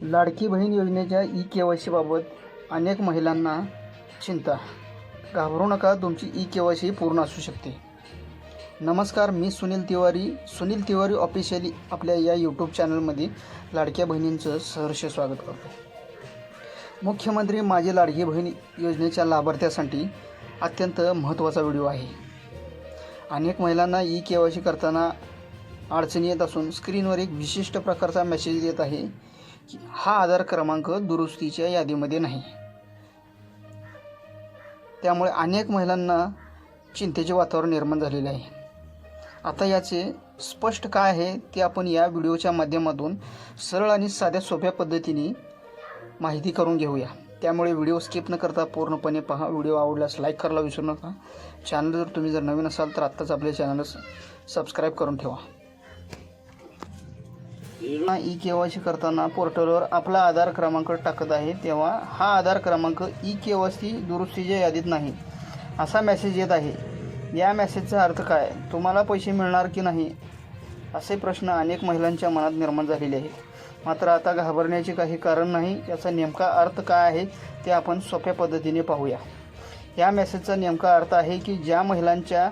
लाडकी बहीण योजनेच्या ई-के.वाय.सी बाबत अनेक महिलांना चिंता. घाबरू नका, तुमची ई-के.वाय.सी पूर्ण असू शकते. नमस्कार, मी सुनील तिवारी ऑफिशियली आपल्या या यूट्यूब चॅनलमध्ये लाडक्या बहिणींचं सहर्ष स्वागत करतो. मुख्यमंत्री माझी लाडकी बहीण योजनेच्या लाभार्थ्यासाठी अत्यंत महत्त्वाचा व्हिडिओ आहे. अनेक महिलांना ई-के.वाय.सी करताना अडचणी येत असून स्क्रीनवर एक विशिष्ट प्रकारचा मेसेज येत आहे की हा आधार क्रमांक दुरुस्तीच्या यादीमध्ये नाही. त्यामुळे अनेक महिलांना चिंतेचे वातावरण निर्माण झालेले आहे. आता याचे स्पष्ट काय आहे ते आपण या व्हिडिओच्या माध्यमातून सरळ आणि साध्या सोप्या पद्धतीने माहिती करून घेऊया. त्यामुळे व्हिडिओ स्किप न करता पूर्णपणे पहा. व्हिडिओ आवडल्यास लाईक करायला विसरू नका. चॅनल तुम्ही जर नवीन असाल तर आत्ताच आपल्या चॅनलला सबस्क्राईब करून ठेवा. ई-के.वाय.सी करताना पोर्टलवर आपला आधार क्रमांक टाकत आहे तेव्हा हा आधार क्रमांक ई-के.वाय.सी दुरुस्तीच्या यादीत नाही असा मेसेज येत आहे. या मेसेजचा अर्थ काय? तुम्हाला पैसे मिळणार की नाही असे प्रश्न अनेक महिलांच्या मनात निर्माण झालेले आहेत. मात्र आता घाबरण्याचे काही कारण नाही. याचा नेमका अर्थ काय आहे ते आपण सोप्या पद्धतीने पाहूया. या मेसेजचा नेमका अर्थ आहे की ज्या महिलांच्या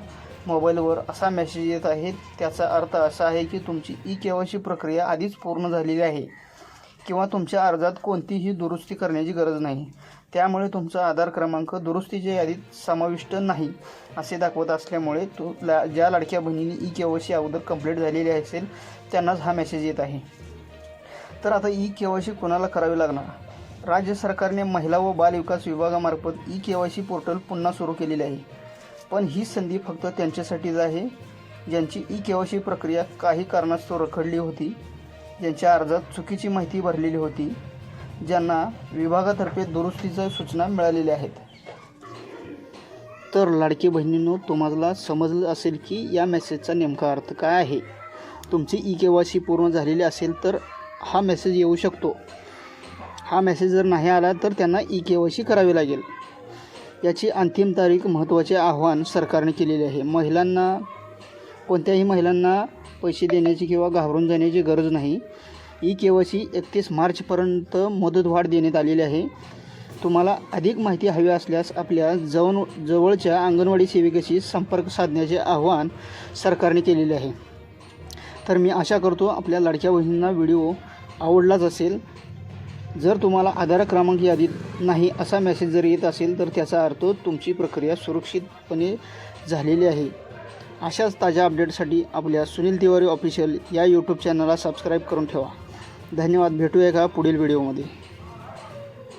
मोबाईलवर असा मेसेज येत आहे त्याचा अर्थ असा आहे की तुमची ई-के.वाय.सी प्रक्रिया आधीच पूर्ण झालेली आहे किंवा तुमच्या अर्जात कोणतीही दुरुस्ती करण्याची गरज नाही. त्यामुळे तुमचा आधार क्रमांक दुरुस्तीच्या यादीत समाविष्ट नाही असे दाखवत असल्यामुळे ज्या लाडक्या बहिणींनी ई-के.वाय.सी अगोदर कंप्लीट झालेली असेल त्यांनाच हा मेसेज येत आहे. तर आता ई-के.वाय.सी कोणाला करावी लागणार? राज्य सरकारने महिला व बाल विकास विभागामार्फत ई-के.वाय.सी पोर्टल पुन्हा सुरू केलेले आहे. पण ही संधी फक्त त्यांच्यासाठीच आहे ज्यांची ई-के.वाय.सी प्रक्रिया काही कारणास्तव रखडली होती, ज्यांच्या अर्जात चुकीची माहिती भरलेली होती, ज्यांना विभागातर्फे दुरुस्तीच्या सूचना मिळालेल्या आहेत. तर लाडकी बहिणींनो, तुम्हाला समजलं असेल की या मेसेजचा नेमका अर्थ काय आहे. तुमची ई-के.वाय.सी पूर्ण झालेली असेल तर हा मेसेज येऊ शकतो. हा मेसेज जर नाही आला तर त्यांना ई-के.वाय.सी करावी लागेल. याची अंतिम तारीख महत्त्वाचे आव्हान सरकारने केलेले आहे. कोणत्याही महिलांना पैसे देण्याची किंवा घाबरून जाण्याची गरज नाही. ई-के.वाय.सी 31 मार्चपर्यंत मुदतवाढ देण्यात आलेली आहे. तुम्हाला अधिक माहिती हवी असल्यास आपल्या जवळच्या अंगणवाडी सेविकेशी संपर्क साधण्याचे आव्हान सरकारने केलेले आहे. तर मी आशा करतो आपल्या लाडक्या बहिणींना व्हिडिओ आवडलाच असेल. जर तुम्हाला आधार क्रमांक यादीत नाही असा मेसेज जर येत असेल तर त्याचा अर्थ तुमची प्रक्रिया सुरक्षितपणे झालेली आहे. अशाच ताज्या अपडेटसाठी आपल्या सुनील तिवारी ऑफिशियल या यूट्यूब चॅनलला सबस्क्राईब करून ठेवा. धन्यवाद. भेटूया का पुढील व्हिडिओमध्ये.